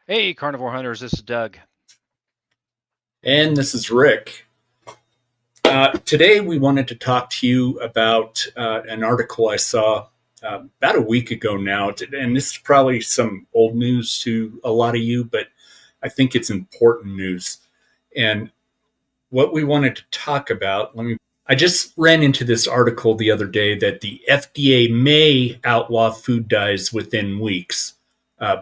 Hey, carnivore hunters, this is Doug. And this is Rick. Today, we wanted to talk to you about an article I saw about a week ago now. And this is probably some old news to a lot of you, but I think it's important news. And what we wanted to talk about, I just ran into this article the other day that the FDA may outlaw food dyes within weeks.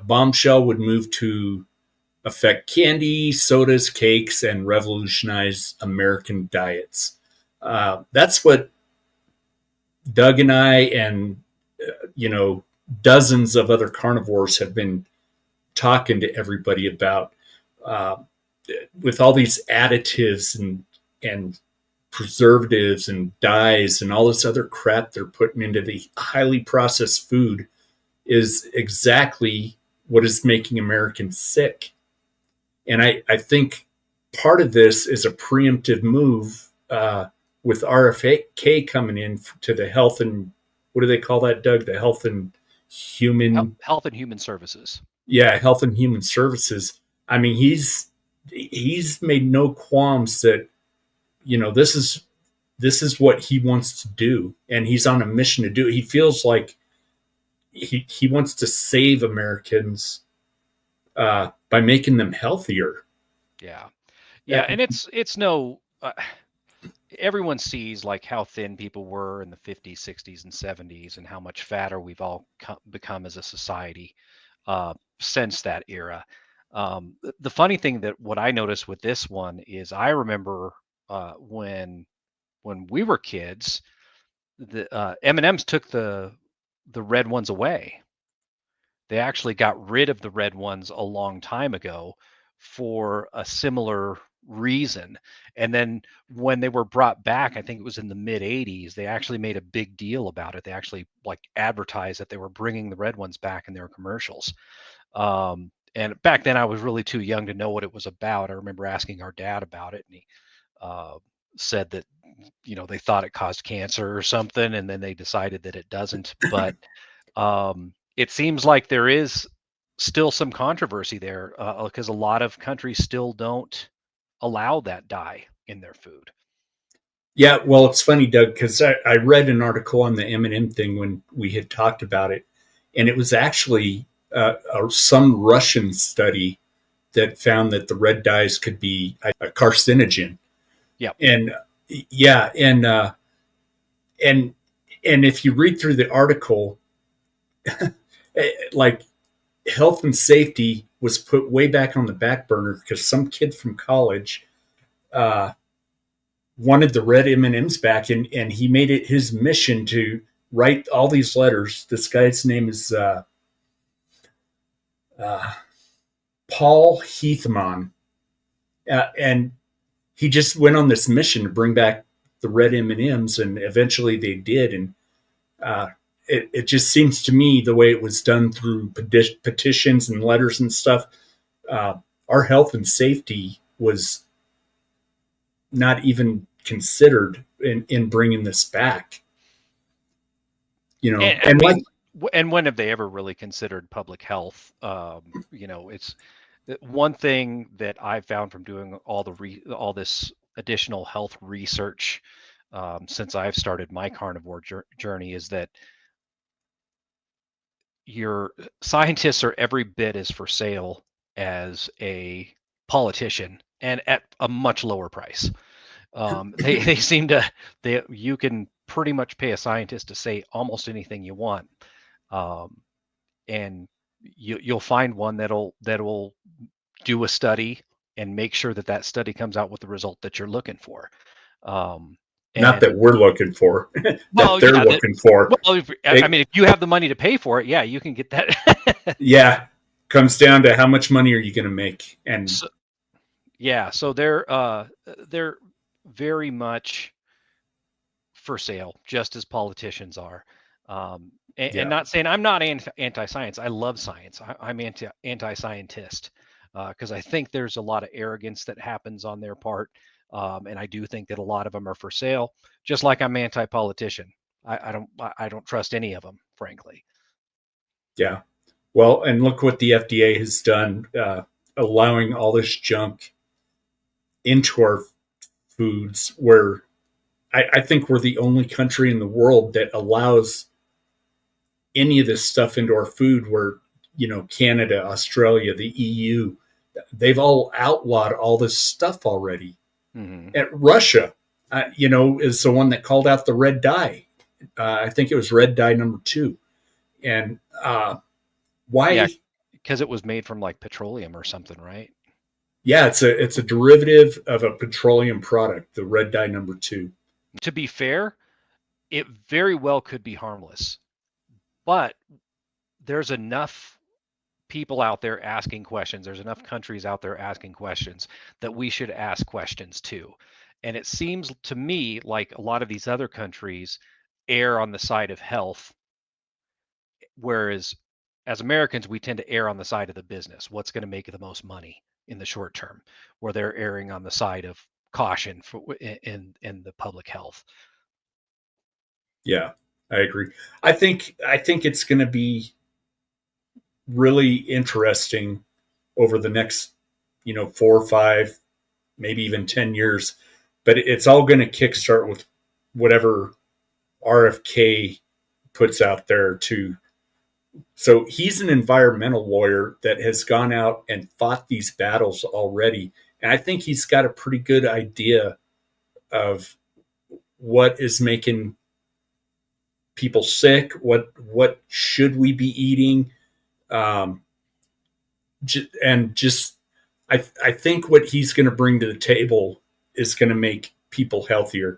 Bombshell would move to affect candy, sodas, cakes, and revolutionize American diets. That's what Doug and I and you know dozens of other carnivores have been talking to everybody about. Uh, with all these additives and preservatives and dyes and all this other crap they're putting into the highly processed food is exactly what is making Americans sick. And I think part of this is a preemptive move with RFK coming in to the health and what do they call that, Doug? The health and human, Health and Human Services. yeah, health and human services. I mean, he's made no qualms that this is what he wants to do, and he's on a mission to do it. He feels like he wants to save Americans by making them healthier. Yeah, Uh, yeah, and it's no. Everyone sees like how thin people were in the 50s, 60s, and 70s, and how much fatter we've all become as a society since that era. The funny thing that what I noticed with this one is I remember when we were kids, the M&Ms took the red ones away. They actually got rid of the red ones a long time ago for a similar reason. And then when they were brought back, I think it was in the mid 80s, they actually made a big deal about it. They actually like advertised that they were bringing the red ones back in their commercials. And back then I was really too young to know what it was about. I remember asking our dad about it, and he uh, said that they thought it caused cancer or something, and then they decided that it doesn't. But it seems like there is still some controversy there because a lot of countries still don't allow that dye in their food. Yeah, well, it's funny, Doug, because I read an article on the M&M thing when we had talked about it, and it was actually some Russian study that found that the red dyes could be a carcinogen. Yep. And yeah, and and if you read through the article, like health and safety was put way back on the back burner because some kid from college uh, wanted the red M&Ms back, and he made it his mission to write all these letters. This guy's name is uh, Paul Heathman, and he just went on this mission to bring back the red M&Ms, and eventually they did. And uh, it just seems to me the way it was done through petitions and letters and stuff. Uh, our health and safety was not even considered in bringing this back. And I And like, mean, and when have they ever really considered public health? It's one thing that I've found from doing all this additional health research since I've started my carnivore journey is that your scientists are every bit as for sale as a politician, and at a much lower price. They seem to they you can pretty much pay a scientist to say almost anything you want, um, and you'll find one that'll do a study and make sure that that study comes out with the result that you're looking for. Um, not that and we're looking for, that well, they're yeah, looking for. well, I It, mean, if you have the money to pay for it, yeah, you can get that. yeah, comes down to how much money are you going to make, and So, yeah, so they're very much for sale, just as politicians are. And yeah, not saying I'm not anti-science. I love science. I'm anti-scientist because I think there's a lot of arrogance that happens on their part, and I do think that a lot of them are for sale. Just like I'm anti-politician. I don't trust any of them, frankly. yeah. Well, and look what the FDA has done, allowing all this junk into our foods. Where I think we're the only country in the world that allows any of this stuff into our food. Where Canada, Australia, the EU, they've all outlawed all this stuff already. Hmm. At Russia, is the one that called out the red dye. I think it was red dye number 2. And Yeah, why? because it was made from like petroleum or something, right? Yeah, it's a derivative of a petroleum product, the red dye number 2. To be fair, it very well could be harmless, but there's enough people out there asking questions. There's enough countries out there asking questions that we should ask questions too. And it seems to me like a lot of these other countries err on the side of health, whereas as Americans, we tend to err on the side of the business. What's going to make the most money in the short term, where they're erring on the side of caution for in the public health. Yeah, I agree. I think it's going to be really interesting over the next 4 or 5, maybe even 10 years. But it's all going to kickstart with whatever RFK puts out there to. So he's an environmental lawyer that has gone out and fought these battles already. And I think he's got a pretty good idea of what is making people sick, what should we be eating, um, and just I think what he's going to bring to the table is going to make people healthier.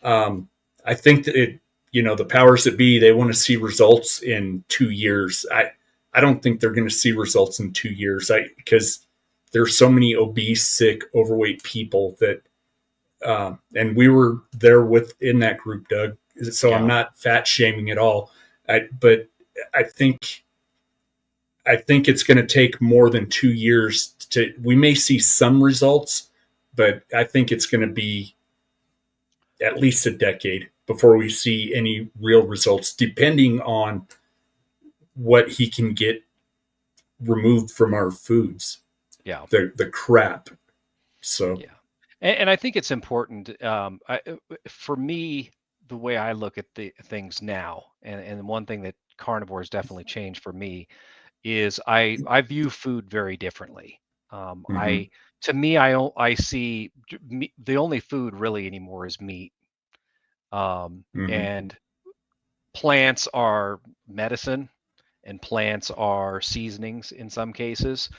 Um, I think that the powers that be, they want to see results in 2 years. I don't think they're going to see results in 2 years. Because there's so many obese, sick, overweight people that, and we were there within that group, Doug. So I'm Yeah. not fat shaming at all. But I think I think it's going to take more than 2 years to. We may see some results, but I think it's going to be at least a decade before we see any real results, depending on what he can get removed from our foods, Yeah. the crap. So Yeah. And I think it's important. For me, the way I look at the things now, and one thing that carnivore has definitely changed for me is I view food very differently. mm-hmm, I To me, I see the only food really anymore is meat. mm-hmm, And plants are medicine, and plants are seasonings in some cases,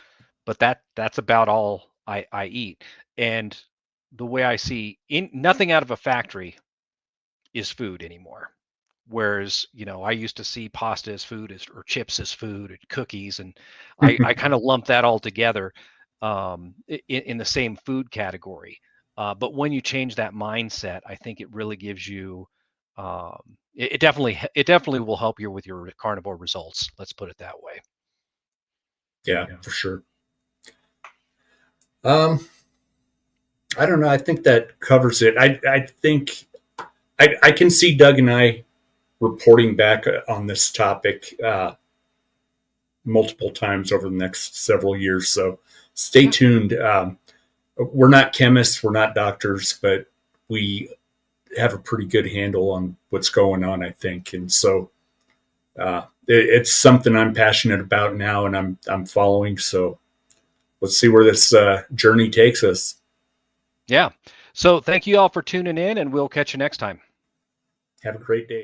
but that's about all I eat. And the way I see nothing out of a factory is food anymore. Whereas, I used to see pasta as food or chips as food and cookies, and I kind of lump that all together in the same food category. But when you change that mindset, I think it really gives you it definitely will help you with your carnivore results. Let's put it that way. yeah, for sure. Um, I don't know. I think that covers it. I think I can see Doug and I reporting back on this topic multiple times over the next several years. So stay Yeah. tuned. We're not chemists, we're not doctors, but we have a pretty good handle on what's going on, I think. And so it's something I'm passionate about now, and I'm following. So let's see where this journey takes us. Yeah. So thank you all for tuning in, and we'll catch you next time. Have a great day.